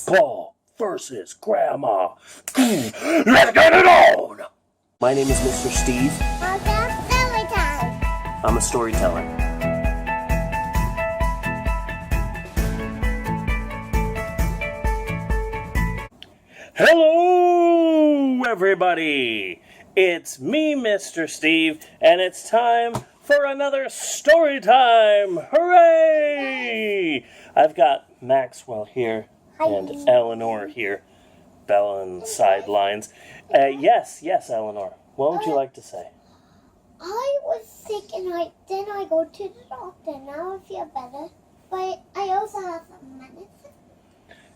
Paul versus Grandma. Let's get it on! My name is Mr. Steve. I'm a storyteller. Hello, everybody! It's me, Mr. Steve, and it's time for another story time! Hooray! I've got Maxwell here and Eleanor here, Bella on the sidelines. Yes, Eleanor. What would you like to say? I was sick and then I go to the doctor. Now I feel better, but I also have some medicine.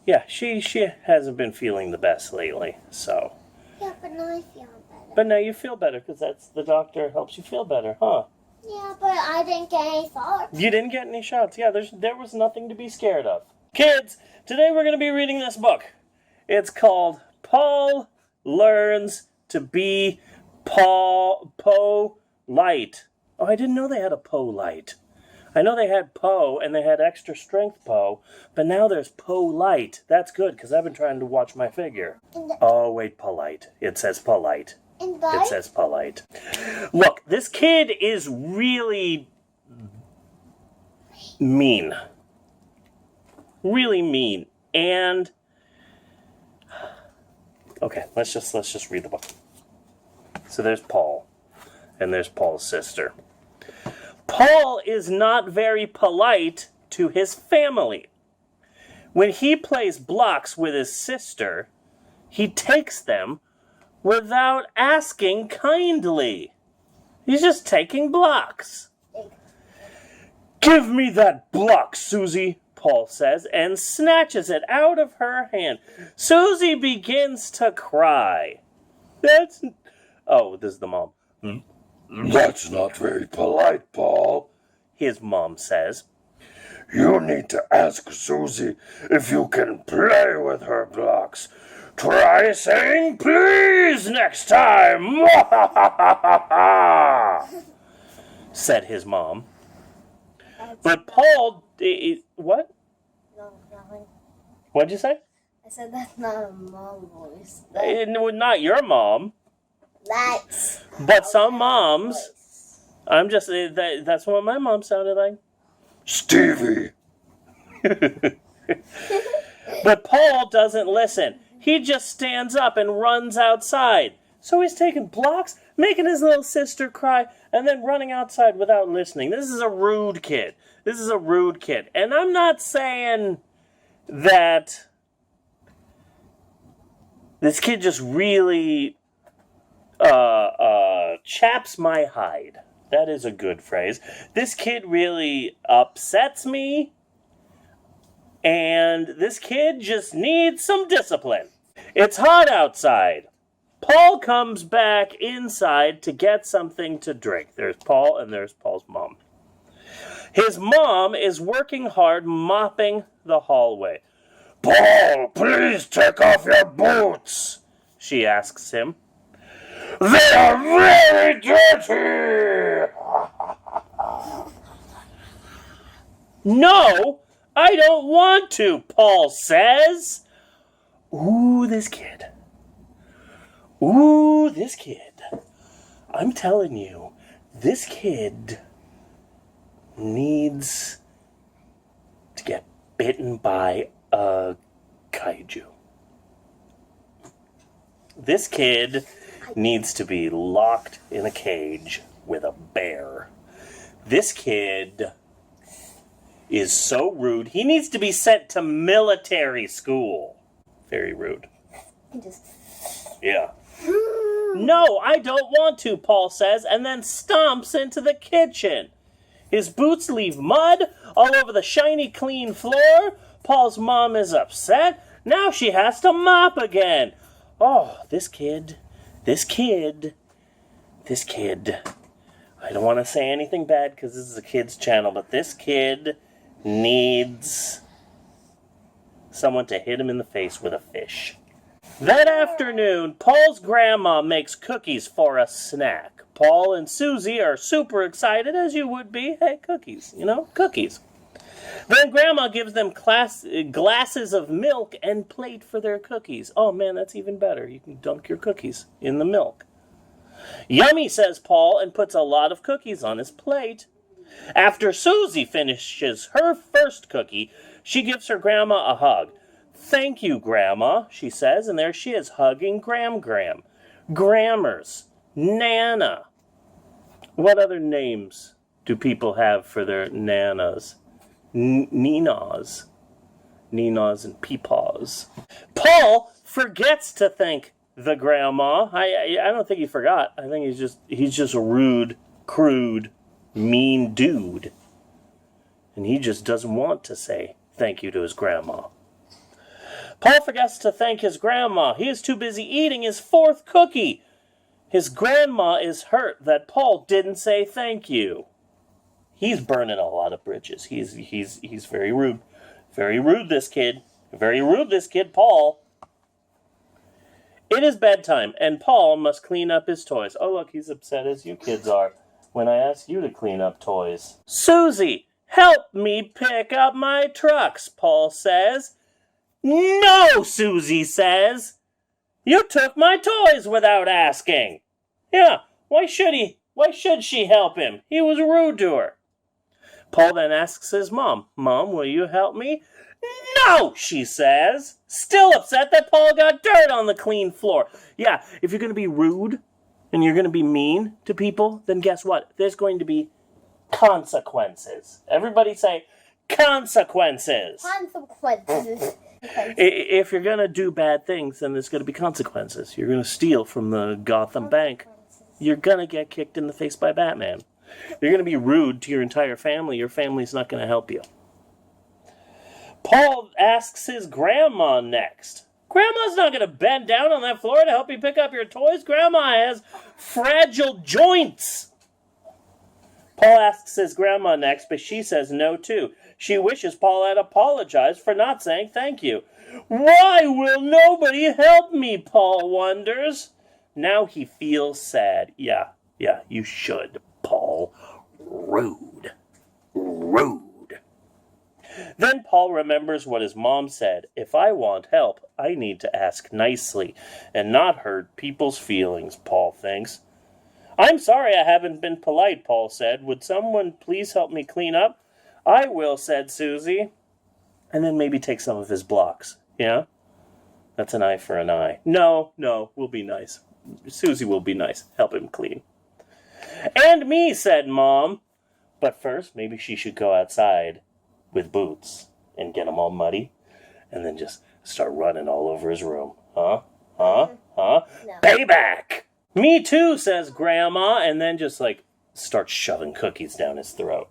Yeah, she hasn't been feeling the best lately, so. Yeah, but now I feel better. But now you feel better because the doctor helps you feel better, huh? Yeah, but I didn't get any shots. You didn't get any shots. Yeah, there was nothing to be scared of. Kids, today we're going to be reading this book. It's called Paul Learns to Be Polite. Oh, I didn't know they had a polite. I know they had Po and they had extra strength Po, but now there's polite. That's good because I've been trying to watch my figure. Oh, wait, polite. It says polite. It says polite. Look, this kid is really mean. Really mean. And okay, let's just read the book. So there's Paul, and there's Paul's sister. Paul is not very polite to his family. When he plays blocks with his sister, he takes them without asking kindly. He's just taking blocks. Give me that block, Susie, Paul says, and snatches it out of her hand. Susie begins to cry. Oh, this is the mom. That's not very polite, Paul, his mom says. You need to ask Susie if you can play with her blocks. Try saying please next time, said his mom. But Paul, what? No, nothing. What'd you say? I said that's not a mom voice. Not your mom. That's. But some moms. I'm just, that's what my mom sounded like. Stevie. But Paul doesn't listen. He just stands up and runs outside. So he's taking blocks, making his little sister cry, and then running outside without listening. This is a rude kid. And I'm not saying that this kid just really chaps my hide. That is a good phrase. This kid really upsets me. And this kid just needs some discipline. It's hot outside. Paul comes back inside to get something to drink. There's Paul and there's Paul's mom. His mom is working hard mopping the hallway. Paul, please take off your boots, she asks him. They are very dirty. No, I don't want to, Paul says. Ooh, this kid. I'm telling you, this kid needs to get bitten by a kaiju. This kid needs to be locked in a cage with a bear. This kid is so rude. He needs to be sent to military school. Very rude. Yeah. No, I don't want to, Paul says, and then stomps into the kitchen. His boots leave mud all over the shiny, clean floor. Paul's mom is upset. Now she has to mop again. Oh, this kid. I don't want to say anything bad because this is a kid's channel, but this kid needs someone to hit him in the face with a fish. That afternoon, Paul's grandma makes cookies for a snack. Paul and Susie are super excited, as you would be. Hey, cookies, cookies. Then Grandma gives them glasses of milk and plate for their cookies. Oh man, that's even better. You can dunk your cookies in the milk. Yummy, says Paul, and puts a lot of cookies on his plate. After Susie finishes her first cookie, she gives her grandma a hug. Thank you, Grandma, she says, and there she is, hugging Gram. Grammars. Nana. What other names do people have for their nanas? Ninas. Ninas and peepaws. Paul forgets to thank the grandma. I don't think he forgot. I think he's just a rude, crude, mean dude. And he just doesn't want to say thank you to his grandma. Paul forgets to thank his grandma. He is too busy eating his fourth cookie. His grandma is hurt that Paul didn't say thank you. He's burning a lot of bridges. He's very rude. Very rude, this kid. Very rude, this kid, Paul. It is bedtime, and Paul must clean up his toys. Oh, look, he's upset as you kids are when I ask you to clean up toys. Susie, help me pick up my trucks, Paul says. No, Susie says. You took my toys without asking. Yeah, why should she help him? He was rude to her. Paul then asks his mom, Mom, will you help me? No, she says, still upset that Paul got dirt on the clean floor. Yeah, if you're going to be rude and you're going to be mean to people, then guess what? There's going to be consequences. Everybody say consequences. Consequences. If you're going to do bad things, then there's going to be consequences. You're going to steal from the Gotham Bank. You're going to get kicked in the face by Batman. You're going to be rude to your entire family. Your family's not going to help you. Paul asks his grandma next. Grandma's not going to bend down on that floor to help you pick up your toys. Grandma has fragile joints. Paul asks his grandma next, but she says no too. She wishes Paul had apologized for not saying thank you. Why will nobody help me, Paul wonders. Now he feels sad. Yeah, you should, Paul. Rude. Then Paul remembers what his mom said. If I want help, I need to ask nicely and not hurt people's feelings, Paul thinks. I'm sorry I haven't been polite, Paul said. Would someone please help me clean up? I will, said Susie. And then maybe take some of his blocks. Yeah? That's an eye for an eye. No, we'll be nice. Susie will be nice. Help him clean. And me, said Mom. But first, maybe she should go outside with boots and get them all muddy and then just start running all over his room. Huh? No. Payback! Me too, says Grandma, and then just starts shoving cookies down his throat.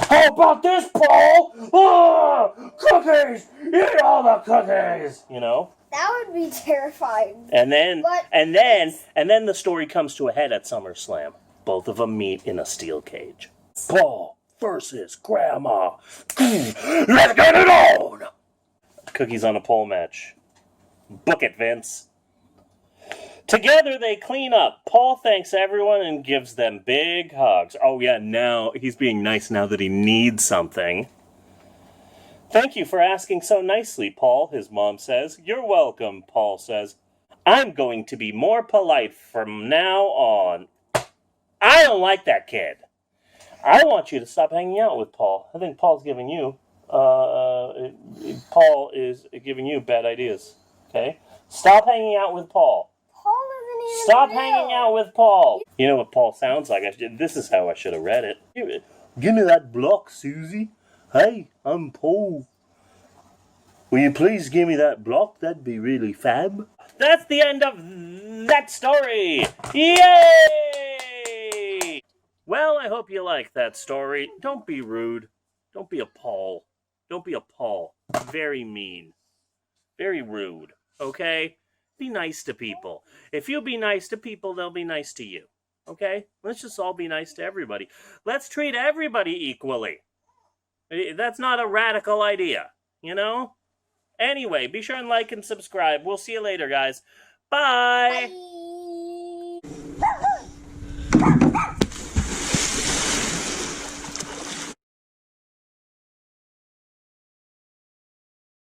How about this, Paul? Oh, cookies! Eat all the cookies! You know? That would be terrifying. And then the story comes to a head at SummerSlam. Both of them meet in a steel cage. Paul versus Grandma. Let's get it on! Cookies on a pole match. Book it, Vince. Together they clean up. Paul thanks everyone and gives them big hugs. Oh yeah, now he's being nice now that he needs something. Thank you for asking so nicely, Paul, his mom says. You're welcome, Paul says. I'm going to be more polite from now on. I don't like that kid. I want you to stop hanging out with Paul. I think Paul is giving you bad ideas. Okay? Stop hanging out with Paul. Paul isn't even Stop real. hanging out with Paul. You know what Paul sounds like? This is how I should have read it. Give me that block, Susie. Hey, I'm Paul. Will you please give me that block? That'd be really fab. That's the end of that story. Yay! Well, I hope you liked that story. Don't be rude. Don't be a Paul. Don't be a Paul. Very mean. Very rude. Okay? Be nice to people. If you be nice to people, they'll be nice to you. Okay? Let's just all be nice to everybody. Let's treat everybody equally. That's not a radical idea, you know? Anyway, be sure and like and subscribe. We'll see you later, guys. Bye! Bye.